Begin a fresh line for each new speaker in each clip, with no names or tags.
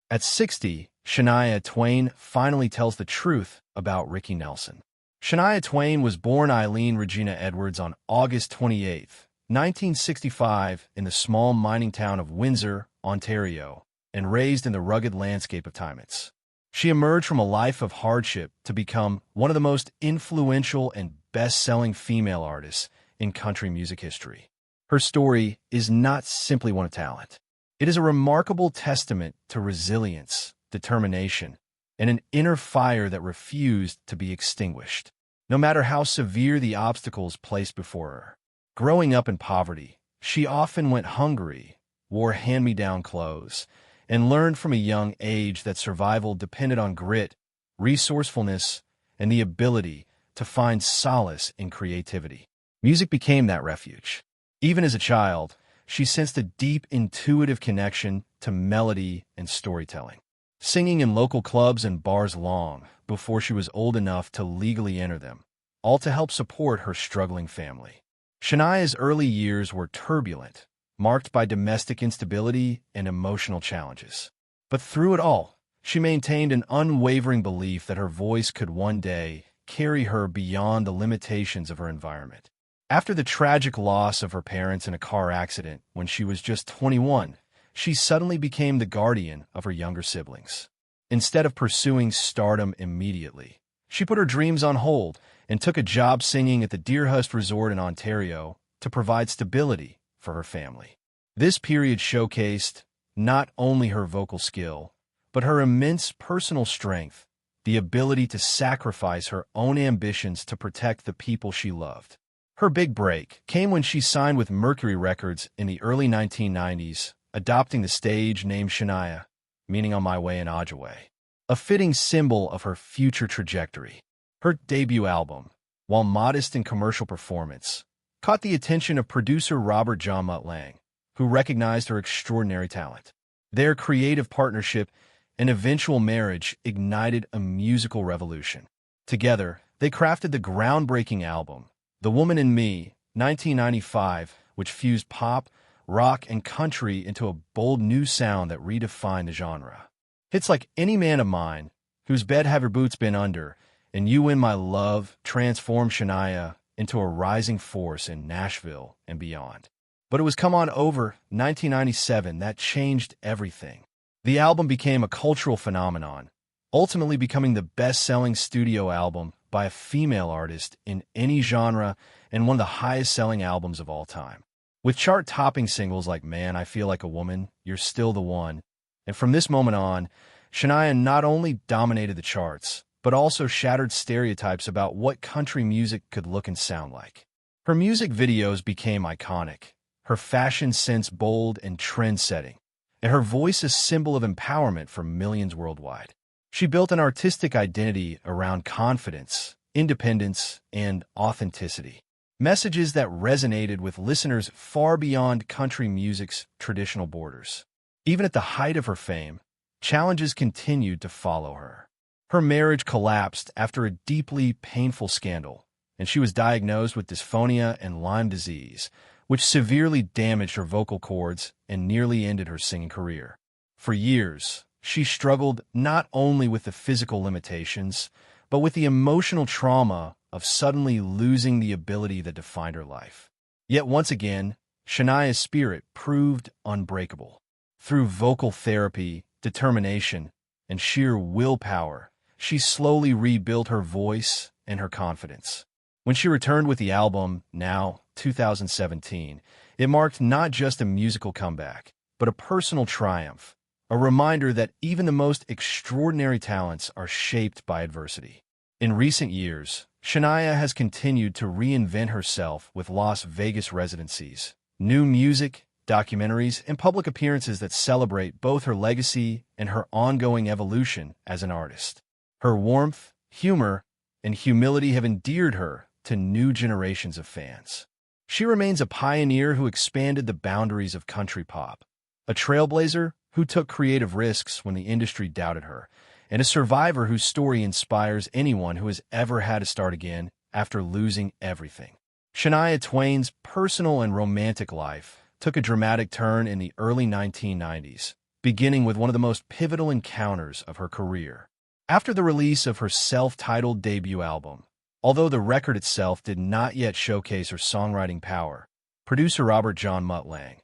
At 60, Shania Twain finally tells the truth about Ricky Nelson. Shania Twain was born Eileen Regina Edwards on August 28, 1965, in the small mining town of Windsor, Ontario, and raised in the rugged landscape of Timmins. She emerged from a life of hardship to become one of the most influential and best-selling female artists in country music history. Her story is not simply one of talent. It is a remarkable testament to resilience, determination, and an inner fire that refused to be extinguished, no matter how severe the obstacles placed before her. Growing up in poverty, she often went hungry, wore hand-me-down clothes, and learned from a young age that survival depended on grit, resourcefulness, and the ability to find solace in creativity. Music became that refuge. Even as a child, she sensed a deep intuitive connection to melody and storytelling, singing in local clubs and bars long before she was old enough to legally enter them, all to help support her struggling family. Shania's early years were turbulent, marked by domestic instability and emotional challenges. But through it all, she maintained an unwavering belief that her voice could one day carry her beyond the limitations of her environment. After the tragic loss of her parents in a car accident when she was just 21, she suddenly became the guardian of her younger siblings. Instead of pursuing stardom immediately, she put her dreams on hold and took a job singing at the Deerhurst Resort in Ontario to provide stability for her family. This period showcased not only her vocal skill, but her immense personal strength, the ability to sacrifice her own ambitions to protect the people she loved. Her big break came when she signed with Mercury Records in the early 1990s, adopting the stage name Shania, meaning on my way in Ojaway, a fitting symbol of her future trajectory. Her debut album, while modest in commercial performance, caught the attention of producer Robert John Mutt Lang, who recognized her extraordinary talent. Their creative partnership and eventual marriage ignited a musical revolution. Together, they crafted the groundbreaking album, The Woman in Me, 1995, which fused pop, rock, and country into a bold new sound that redefined the genre. Hits like Any Man of Mine, Whose Bed Have Your Boots Been Under, and You Win My Love transformed Shania into a rising force in Nashville and beyond. But it was Come On Over, 1997, that changed everything. The album became a cultural phenomenon, ultimately becoming the best-selling studio album by a female artist in any genre and one of the highest-selling albums of all time. With chart-topping singles like Man, I Feel Like a Woman, You're Still the One, and from this moment on, Shania not only dominated the charts, but also shattered stereotypes about what country music could look and sound like. Her music videos became iconic, her fashion sense bold and trend-setting, and her voice a symbol of empowerment for millions worldwide. She built an artistic identity around confidence, independence, and authenticity, messages that resonated with listeners far beyond country music's traditional borders. Even at the height of her fame, challenges continued to follow her. Her marriage collapsed after a deeply painful scandal, and she was diagnosed with dysphonia and Lyme disease, which severely damaged her vocal cords and nearly ended her singing career. For years, she struggled not only with the physical limitations, but with the emotional trauma of suddenly losing the ability that defined her life. Yet once again, Shania's spirit proved unbreakable. Through vocal therapy, determination, and sheer willpower, she slowly rebuilt her voice and her confidence. When she returned with the album, Now, 2017, it marked not just a musical comeback, but a personal triumph, a reminder that even the most extraordinary talents are shaped by adversity. In recent years, Shania has continued to reinvent herself with Las Vegas residencies, new music, documentaries, and public appearances that celebrate both her legacy and her ongoing evolution as an artist. Her warmth, humor, and humility have endeared her to new generations of fans. She remains a pioneer who expanded the boundaries of country pop, a trailblazer who took creative risks when the industry doubted her, and a survivor whose story inspires anyone who has ever had to start again after losing everything. Shania Twain's personal and romantic life took a dramatic turn in the early 1990s, beginning with one of the most pivotal encounters of her career. After the release of her self-titled debut album, although the record itself did not yet showcase her songwriting power, producer Robert John Mutt Lange,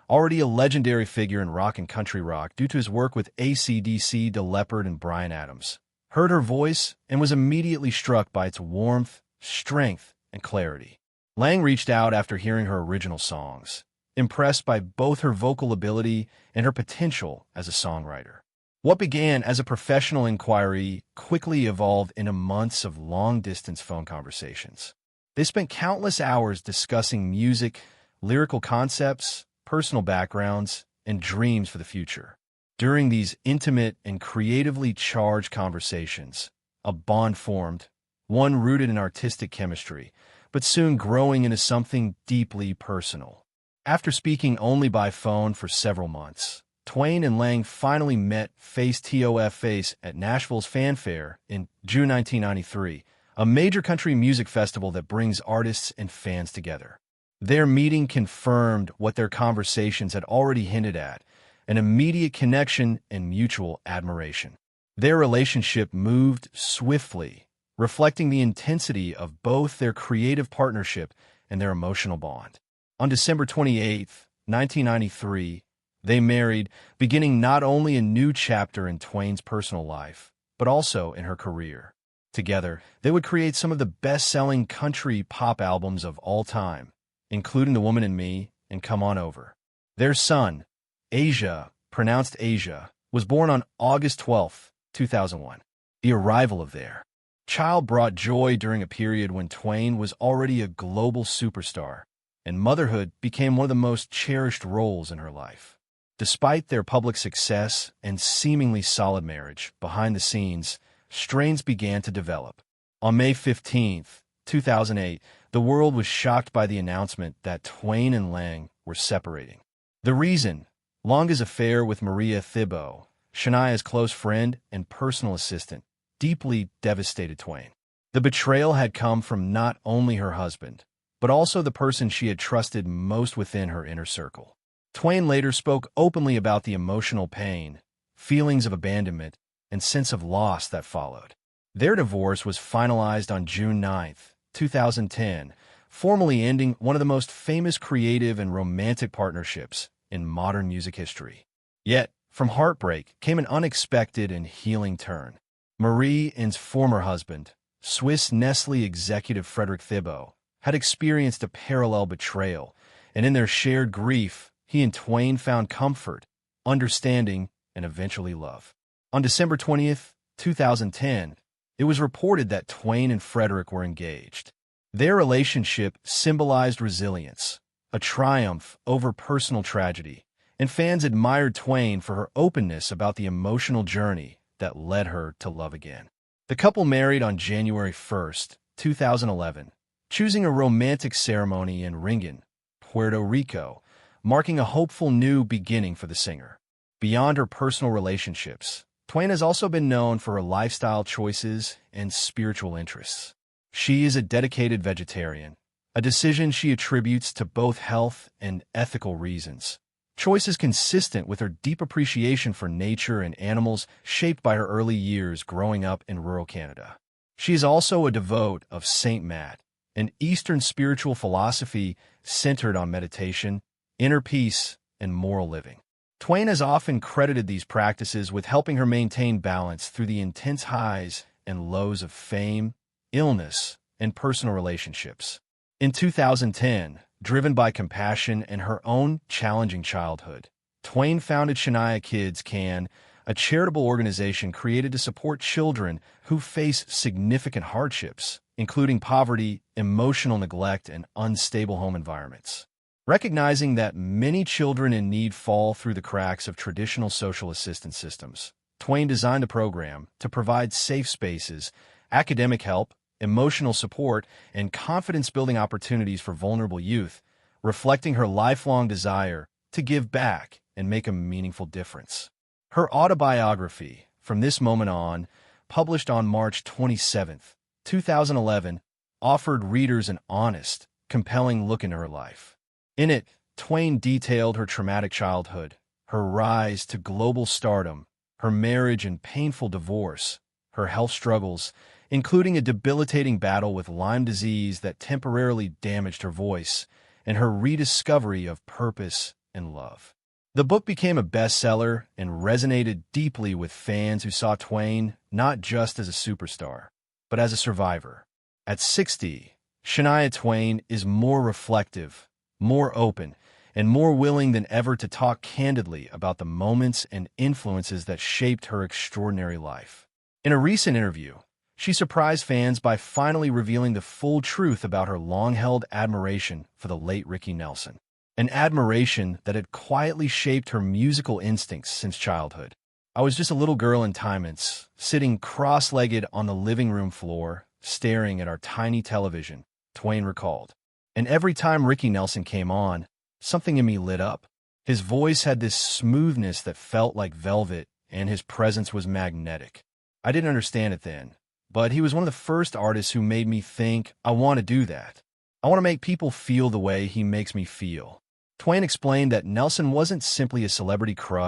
already a legendary figure in rock and country rock due to his work with AC/DC, Def Leppard, and Bryan Adams, heard her voice and was immediately struck by its warmth, strength, and clarity. Lange reached out after hearing her original songs, impressed by both her vocal ability and her potential as a songwriter. What began as a professional inquiry quickly evolved into months of long-distance phone conversations. They spent countless hours discussing music, lyrical concepts, personal backgrounds, and dreams for the future. During these intimate and creatively charged conversations, a bond formed, one rooted in artistic chemistry, but soon growing into something deeply personal. After speaking only by phone for several months, Twain and Lange finally met face-to-face at Nashville's Fanfare in June 1993, a major country music festival that brings artists and fans together. Their meeting confirmed what their conversations had already hinted at, an immediate connection and mutual admiration. Their relationship moved swiftly, reflecting the intensity of both their creative partnership and their emotional bond. On December 28, 1993, they married, beginning not only a new chapter in Twain's personal life, but also in her career. Together, they would create some of the best-selling country pop albums of all time, including The Woman in Me and Come On Over. Their son, Asia, pronounced Asia, was born on August 12, 2001. The arrival of their child brought joy during a period when Twain was already a global superstar, and motherhood became one of the most cherished roles in her life. Despite their public success and seemingly solid marriage, behind the scenes, strains began to develop. On May 15, 2008, the world was shocked by the announcement that Twain and Lange were separating. The reason? Lange's affair with Maria Thibault, Shania's close friend and personal assistant, deeply devastated Twain. The betrayal had come from not only her husband, but also the person she had trusted most within her inner circle. Twain later spoke openly about the emotional pain, feelings of abandonment, and sense of loss that followed. Their divorce was finalized on June 9, 2010, formally ending one of the most famous creative and romantic partnerships in modern music history. Yet, from heartbreak came an unexpected and healing turn. Marie's former husband, Swiss Nestlé executive Frederick Thibault, had experienced a parallel betrayal, and in their shared grief, he and Twain found comfort, understanding, and eventually love. On December 20th, 2010, it was reported that Twain and Frederick were engaged. Their relationship symbolized resilience, a triumph over personal tragedy, and fans admired Twain for her openness about the emotional journey that led her to love again. The couple married on January 1st, 2011, choosing a romantic ceremony in Ringin, Puerto Rico, marking a hopeful new beginning for the singer. Beyond her personal relationships, Twain has also been known for her lifestyle choices and spiritual interests. She is a dedicated vegetarian, a decision she attributes to both health and ethical reasons. Choices consistent with her deep appreciation for nature and animals shaped by her early years growing up in rural Canada. She is also a devote of Saint Matt, an Eastern spiritual philosophy centered on meditation, inner peace, and moral living. Twain has often credited these practices with helping her maintain balance through the intense highs and lows of fame, illness, and personal relationships. In 2010, driven by compassion and her own challenging childhood, Twain founded Shania Kids Can, a charitable organization created to support children who face significant hardships, including poverty, emotional neglect, and unstable home environments. Recognizing that many children in need fall through the cracks of traditional social assistance systems, Twain designed a program to provide safe spaces, academic help, emotional support, and confidence-building opportunities for vulnerable youth, reflecting her lifelong desire to give back and make a meaningful difference. Her autobiography, From This Moment On, published on March 27, 2011, offered readers an honest, compelling look into her life. In it, Twain detailed her traumatic childhood, her rise to global stardom, her marriage and painful divorce, her health struggles, including a debilitating battle with Lyme disease that temporarily damaged her voice, and her rediscovery of purpose and love. The book became a bestseller and resonated deeply with fans who saw Twain not just as a superstar, but as a survivor. At 60, Shania Twain is more reflective, more open, and more willing than ever to talk candidly about the moments and influences that shaped her extraordinary life. In a recent interview, she surprised fans by finally revealing the full truth about her long-held admiration for the late Ricky Nelson, an admiration that had quietly shaped her musical instincts since childhood. "I was just a little girl in Timmins, sitting cross-legged on the living room floor, staring at our tiny television," Twain recalled. "And every time Ricky Nelson came on, something in me lit up. His voice had this smoothness that felt like velvet, and his presence was magnetic. I didn't understand it then, but he was one of the first artists who made me think, I want to do that. I want to make people feel the way he makes me feel." Twain explained that Nelson wasn't simply a celebrity crush.